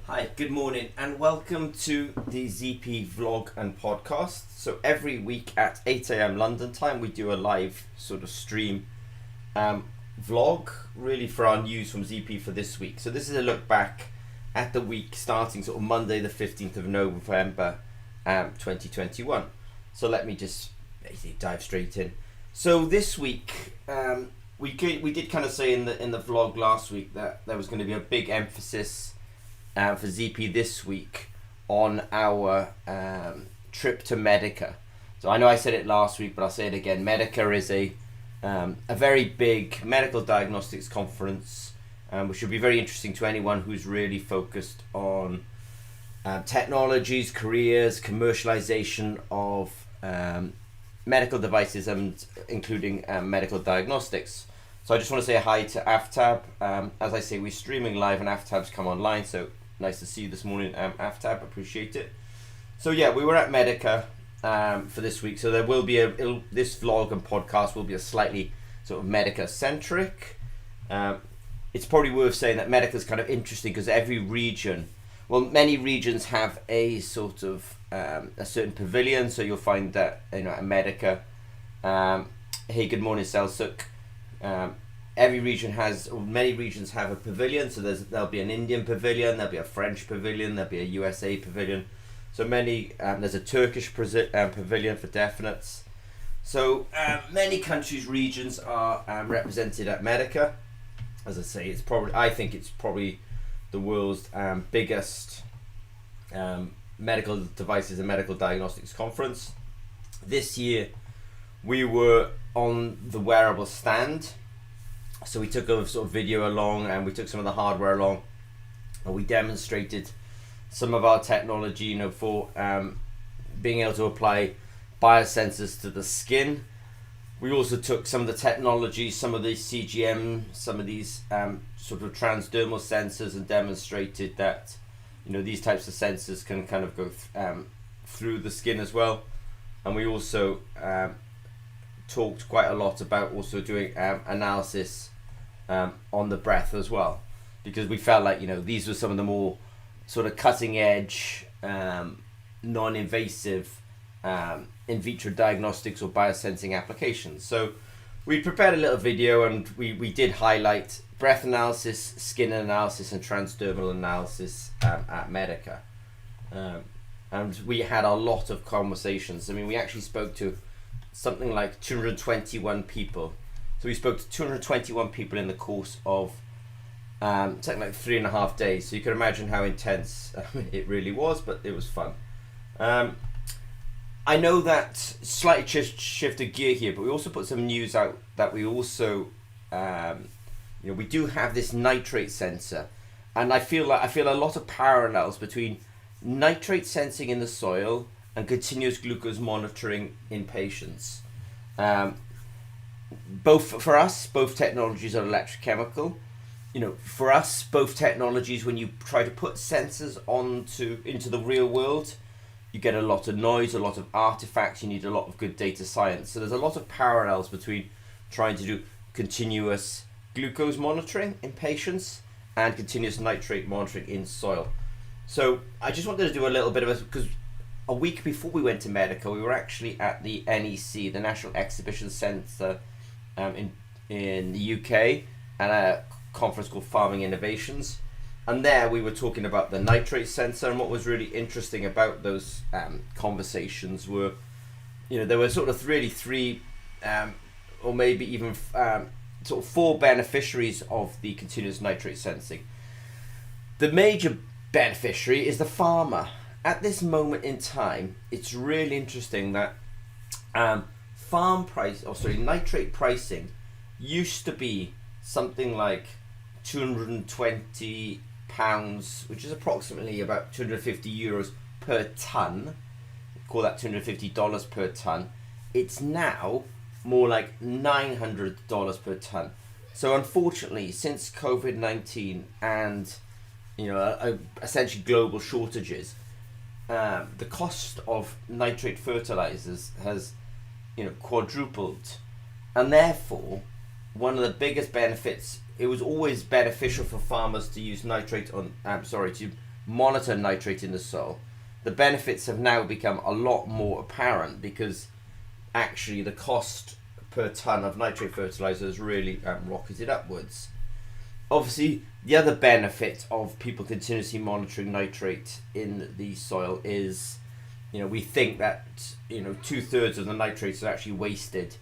Hi, good morning, and welcome to the ZP vlog and podcast. So every week at 8 a.m. London time, we do a live sort of stream vlog, really for our news from ZP for this week. So this is a look back at the week starting sort of Monday the 15th of November 2021. So let me just basically dive straight in. So this week, we did kind of say in the vlog last week that there was going to be a big emphasis for ZP this week on our trip to Medica. So I know I said it last week, but I'll say it again. Medica is a very big medical diagnostics conference, which should be very interesting to anyone who's really focused on technologies, careers, commercialization of medical devices, and including medical diagnostics. So I just want to say hi to Aftab. As I say, we're streaming live and Aftab's come online, so nice to see you this morning, Aftab. Appreciate it. So yeah, we were at Medica for this week. So there will be this vlog and podcast will be a slightly sort of Medica centric. It's probably worth saying that Medica is kind of interesting because every region, many regions have a sort of a certain pavilion. So you'll find that at Medica. Hey, good morning, Selsuk. Many regions have a pavilion, so there'll be an Indian pavilion, there'll be a French pavilion, there'll be a USA pavilion. So there's a Turkish pavilion for definites. So many countries, regions are represented at Medica. As I say, I think it's probably the world's biggest medical devices and medical diagnostics conference. This year, we were on the wearable stand. So we took a sort of video along and we took some of the hardware along and we demonstrated some of our technology, for being able to apply biosensors to the skin. We also took some of the technology, some of the CGM, some of these sort of transdermal sensors and demonstrated that, these types of sensors can kind of go through the skin as well. And we also talked quite a lot about also doing analysis on the breath as well, because we felt like these were some of the more sort of cutting edge non-invasive in vitro diagnostics or biosensing applications. So we prepared a little video and we did highlight breath analysis, skin analysis and transdermal analysis at Medica, and we had a lot of conversations. I mean, we actually spoke to something like 221 people. So we spoke to 221 people in the course of something like 3.5 days. So you can imagine how intense it really was, but it was fun. I know that slightly shifted gear here, but we also put some news out that we also, we do have this nitrate sensor, and I feel a lot of parallels between nitrate sensing in the soil and continuous glucose monitoring in patients. Both technologies are electrochemical. For us, both technologies, when you try to put sensors into the real world, you get a lot of noise, a lot of artifacts, you need a lot of good data science. So there's a lot of parallels between trying to do continuous glucose monitoring in patients and continuous nitrate monitoring in soil. So I just wanted to do a little bit of because a week before we went to Medica, we were actually at the NEC, the National Exhibition Centre in the UK, at a conference called Farming Innovations. And there we were talking about the nitrate sensor, and what was really interesting about those conversations were, there were sort of really three, or maybe even sort of four beneficiaries of the continuous nitrate sensing. The major beneficiary is the farmer. At this moment in time, it's really interesting that nitrate pricing used to be something like £220, which is approximately about 250 euros per ton. Call that $250 per ton. It's now more like $900 per ton. So unfortunately, since COVID-19 and essentially global shortages, the cost of nitrate fertilizers has quadrupled, and therefore one of the biggest benefits, it was always beneficial for farmers to use nitrate to monitor nitrate in the soil, the benefits have now become a lot more apparent, because actually the cost per ton of nitrate fertilizer has really rocketed upwards. Obviously, the other benefit of people continuously monitoring nitrate in the soil is, we think that 2/3 of the nitrates are actually wasted.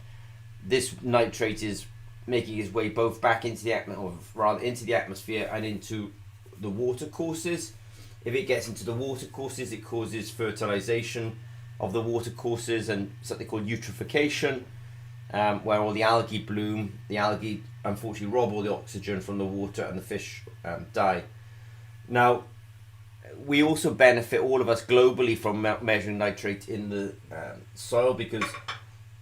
This nitrate is making its way both back into the atmosphere and into the water courses. If it gets into the water courses, it causes fertilization of the water courses and something called eutrophication, where all the algae bloom. The algae unfortunately rob all the oxygen from the water, and the fish die. Now, we also benefit, all of us globally, from measuring nitrate in the soil, because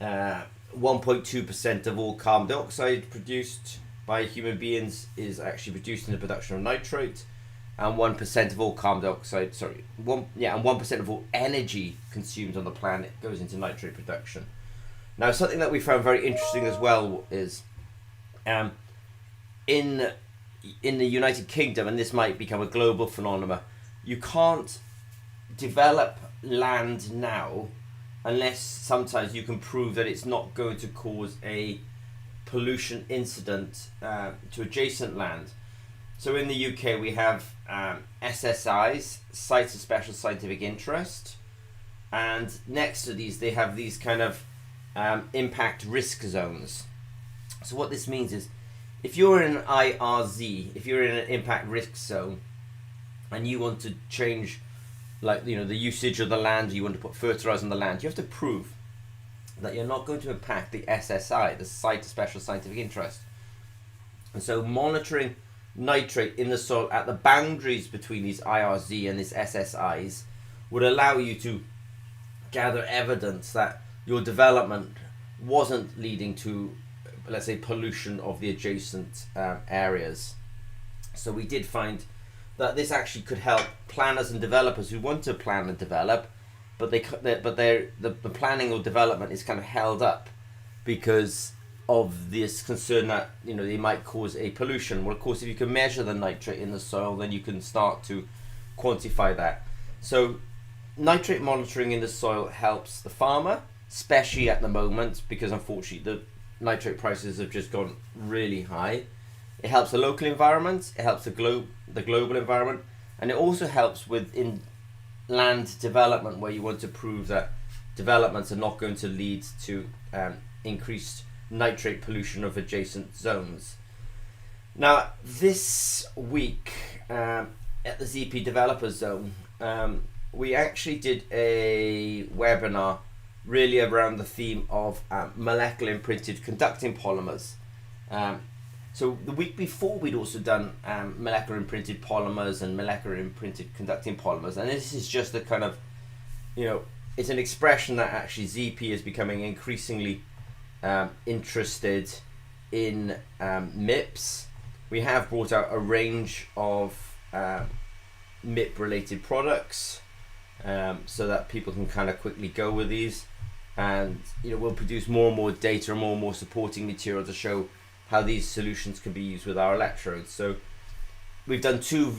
1.2% of all carbon dioxide produced by human beings is actually produced in the production of nitrate, and 1% of all carbon dioxide, and 1% of all energy consumed on the planet goes into nitrate production. Now, something that we found very interesting as well is, in the United Kingdom, and this might become a global phenomenon, you can't develop land now unless sometimes you can prove that it's not going to cause a pollution incident to adjacent land. So in the UK we have SSIs, Sites of Special Scientific Interest, and next to these they have these kind of impact risk zones. So what this means is, if you're in an IRZ, if you're in an impact risk zone, and you want to change, the usage of the land, you want to put fertilizer on the land, you have to prove that you're not going to impact the SSI, the Site of Special Scientific Interest. And so monitoring nitrate in the soil at the boundaries between these IRZ and these SSIs would allow you to gather evidence that your development wasn't leading to, let's say, pollution of the adjacent areas. So we did find that this actually could help planners and developers who want to plan and develop, but the planning or development is kind of held up because of this concern that they might cause a pollution. Well, of course, if you can measure the nitrate in the soil, then you can start to quantify that. So nitrate monitoring in the soil helps the farmer, especially at the moment, because unfortunately the nitrate prices have just gone really high. It helps the local environment, it helps the global environment, and it also helps with land development, where you want to prove that developments are not going to lead to increased nitrate pollution of adjacent zones. Now, this week at the ZP Developer Zone, we actually did a webinar really around the theme of molecular imprinted conducting polymers. So the week before we'd also done molecular imprinted polymers and molecular imprinted conducting polymers, and this is just a kind of, it's an expression that actually ZP is becoming increasingly interested in MIPs. We have brought out a range of MIP related products so that people can kind of quickly go with these, and we'll produce more and more data and more supporting material to show how these solutions can be used with our electrodes. So we've done two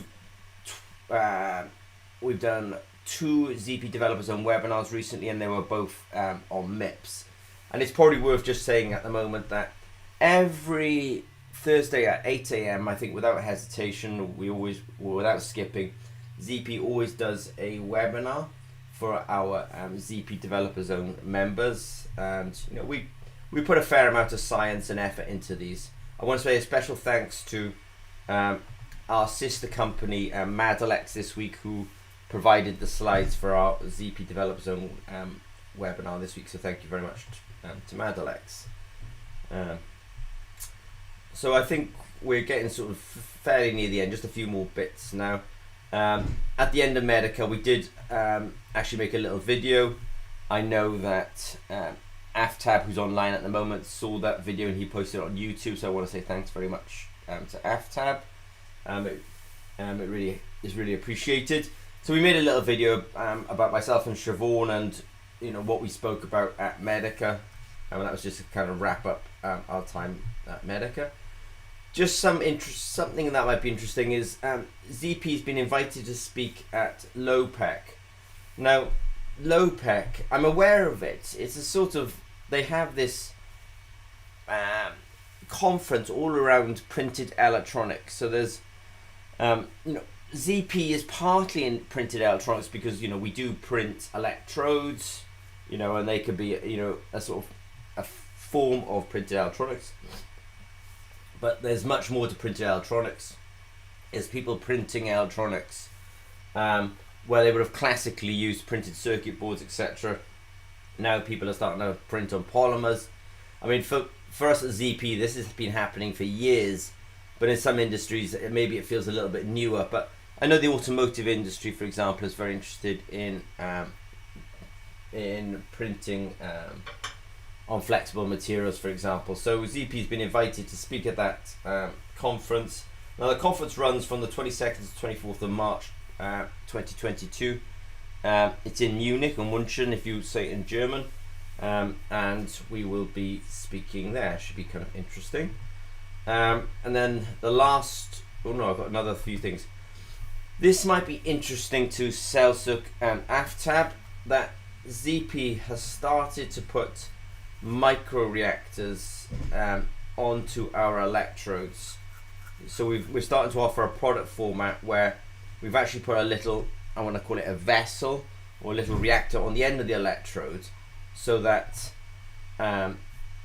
ZP Developers on webinars recently, and they were both on MIPS. And it's probably worth just saying at the moment that every Thursday at 8 a.m, I think without hesitation, without skipping, ZP always does a webinar for our ZP Developer Zone members, and we put a fair amount of science and effort into these. I want to say a special thanks to our sister company Madalex this week, who provided the slides for our ZP Developer Zone webinar this week, so thank you very much to Madalex. So I think we're getting sort of fairly near the end, just a few more bits now. At the end of Medica, we did actually make a little video. I know that Aftab, who's online at the moment, saw that video and he posted it on YouTube, so I want to say thanks very much to Aftab. It really is really appreciated. So we made a little video about myself and Siobhan and what we spoke about at Medica, and that was just to kind of wrap up our time at Medica. just something that might be interesting is ZP's been invited to speak at Lopec. Now, Lopec, I'm aware of it. It's a sort of, they have this conference all around printed electronics. So there's, ZP is partly in printed electronics because, we do print electrodes, and they could be, a sort of a form of printed electronics. But there's much more to printed electronics. There's people printing electronics where they would have classically used printed circuit boards, etc. Now people are starting to print on polymers. I mean, for us at ZP, this has been happening for years, but in some industries, maybe it feels a little bit newer. But I know the automotive industry, for example, is very interested in printing on flexible materials, for example. So ZP's been invited to speak at that conference. Now the conference runs from the 22nd to 24th of March 2022. It's in Munich or München if you say it in German, and we will be speaking there. Should be kind of interesting. And then the last, I've got another few things. This might be interesting to Celsuk and Aftab, that ZP has started to put microreactors onto our electrodes. So we're starting to offer a product format where we've actually put a little, I want to call it a vessel or a little reactor on the end of the electrode, so that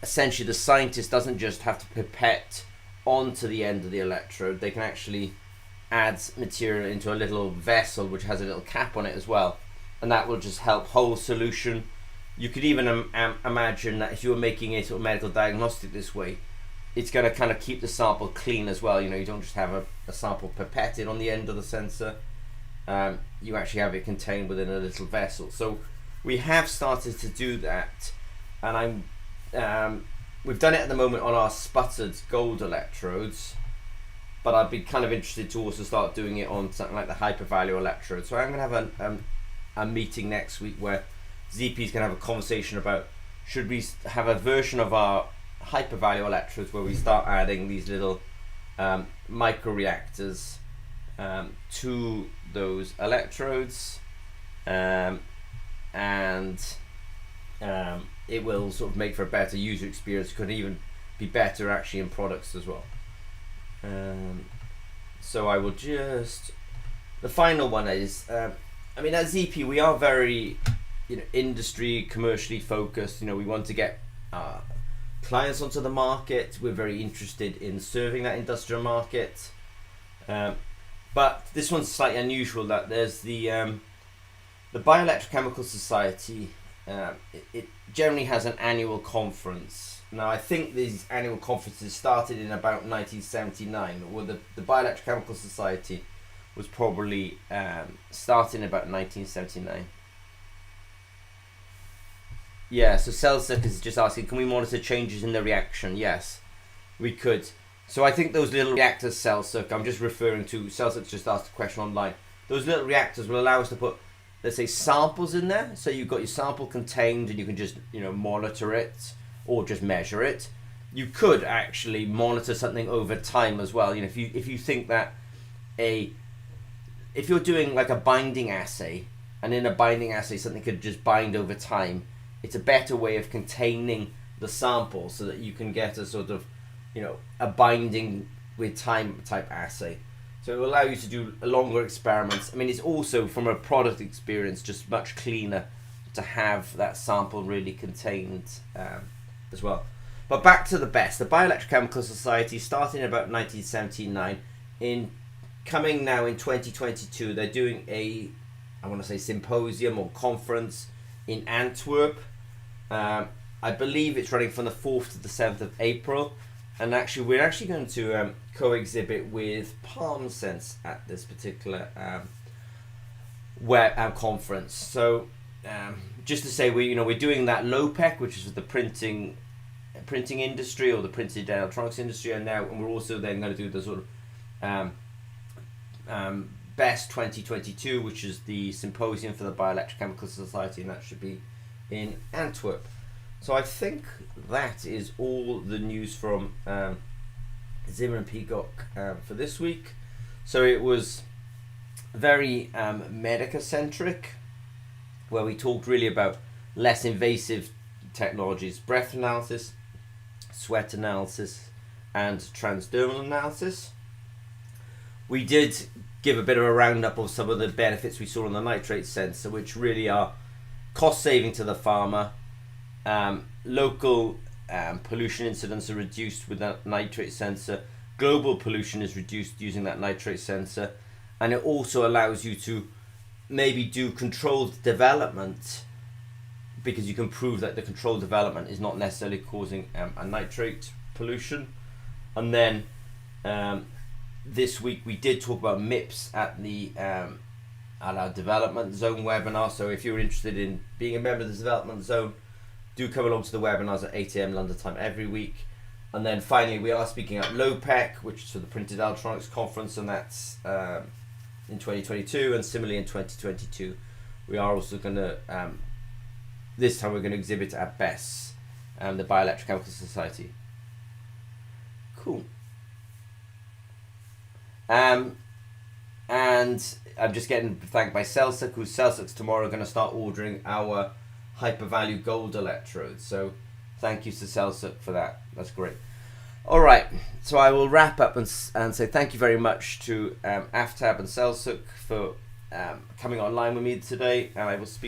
essentially the scientist doesn't just have to pipette onto the end of the electrode. They can actually add material into a little vessel which has a little cap on it as well, and that will just help hold solution. You could even imagine that if you were making a sort of medical diagnostic this way, it's going to kind of keep the sample clean as well. You don't just have a sample pipetted on the end of the sensor. You actually have it contained within a little vessel. So we have started to do that, and we've done it at the moment on our sputtered gold electrodes, but I'd be kind of interested to also start doing it on something like the hypervalue electrode. So I'm going to have a meeting next week where ZP's going to have a conversation about, should we have a version of our hypervalue electrodes where we start adding these little microreactors to those electrodes, and it will sort of make for a better user experience. Could even be better actually in products as well. So I will just, the final one is, at ZP we are very industry commercially focused. We want to get clients onto the market. We're very interested in serving that industrial market, but this one's slightly unusual, that there's the Bioelectrochemical Society. It generally has an annual conference. Now I think these annual conferences started in about 1979, or the Bioelectrochemical Society was probably started in about 1979. Yeah, so Celsuk is just asking, can we monitor changes in the reaction? Yes, we could. So I think those little reactors, Celsuk, I'm just referring to, Celsuk just asked a question online. Those little reactors will allow us to put, let's say, samples in there. So you've got your sample contained and you can just, monitor it or just measure it. You could actually monitor something over time as well. If you think that if you're doing like a binding assay, and in a binding assay something could just bind over time, it's a better way of containing the sample so that you can get a sort of, a binding with time type assay. So it will allow you to do longer experiments. It's also, from a product experience, just much cleaner to have that sample really contained as well. But back to the best. The Bioelectrochemical Society started in about 1979. Coming now in 2022, they're doing a, I want to say, symposium or conference in Antwerp. I believe it's running from the 4th to the 7th of April. And actually, we're actually going to co-exhibit with Palm Sense at this particular conference. So just to say, we're doing that Lopec, which is the printing industry or the printed electronics industry, and we're also then going to do the sort of Best 2022, which is the symposium for the Bioelectrochemical Society, and that should be in Antwerp. So I think that is all the news from Zimmer and Peacock for this week. So it was very medica centric, where we talked really about less invasive technologies, breath analysis, sweat analysis, and transdermal analysis. We did give a bit of a roundup of some of the benefits we saw on the nitrate sensor, which really are cost saving to the farmer. Local pollution incidents are reduced with that nitrate sensor. Global pollution is reduced using that nitrate sensor, and it also allows you to maybe do controlled development, because you can prove that the controlled development is not necessarily causing a nitrate pollution. And then this week we did talk about MIPS at our development zone webinar. So if you're interested in being a member of the development zone, do come along to the webinars at 8 a.m. London time every week. And then finally, we are speaking at Lopec, which is for the Printed Electronics Conference, and that's in 2022. And similarly in 2022, we are also going to, this time we're going to exhibit at BESS, the Bioelectrochemical Society. Cool. And I'm just getting thanked by Celsic, who's Celsic's tomorrow going to start ordering our hyper-value gold electrodes. So thank you to Celsic for that. That's great. All right, so I will wrap up and say thank you very much to AFTAB and Celsic for coming online with me today, and I will speak